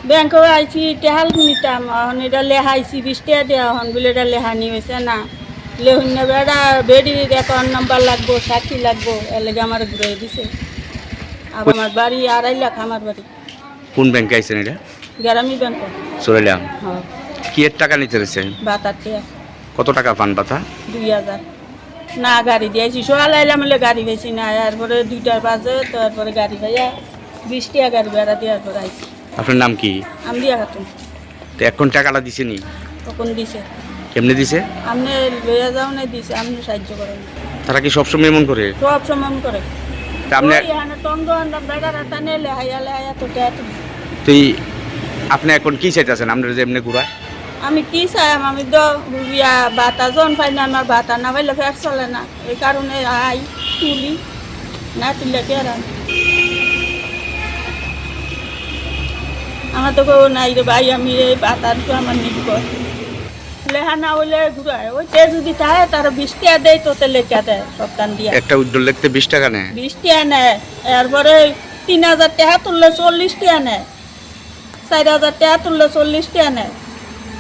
ব্যাংকে আইছি টেহাল নিতাম এখন এটা লেহাইছি 20 টাকা দেওয়া হন বলে এটা লেহানি হয়েছে না লেহুন নেবে এটা বেডির অ্যাকাউন্ট নাম্বার লাগবো সাক্ষী লাগবো এর লেগে আমার ঘুরে দিছে আর আমার বাড়ি 2.5 লাখ আমার বাড়ি কোন ব্যাংকে আইছেন এটা? গ্রামী ব্যাংক চলেলাম। হ্যাঁ কি এর টাকা নিতে রয়েছেন? 72 টাকা কত টাকা পান পাতা? 2000 না গাড়ি দিয়েছি সকাল আইলাম বলে গাড়ি পেয়েছি না এরপরে 2টার বাজে তারপরে গাড়ি ভাইয়া 20 টাকা গাড়ি ভাড়া দেওয়ার পর আইছি। আপনার নাম কি? আমি দিয়া খাতুন। তো এখন টাকাটা দিছেনি? তখন দিছে কেমনে দিছে? আপনি লইয়া যাও না দিছে আপনি সাহায্য করেন তারা কি সবসময় এমন করে? সব সময় করে তা আপনি তুই আপনি এখন কি চাইতেছেন আপনার যে এমনি ঘুরা? আমি কি চাই আমি তো বাতা জন পাই না আমার বাতা না পাইলে ফের চলে না এই কারণে আই তুলি না তুললে কে আর আমার তো কেউ নাই রে ভাই আমি এই বাতার তো আমার নির্ভর লেহা না হইলে ঘুরায় ওই তে যদি থাকে তার 20 টাকা দেয় তোতে লেখা দেয় সপ্তাহ দিয়া একটা উজ্জ্বল লিখতে 20 টাকা নেয়? 20 টাকা নেয় এরপরে 3000 টাকা তুললে 40 টাকা নেয় 4000 টাকা তুললে 40 টাকা নেয়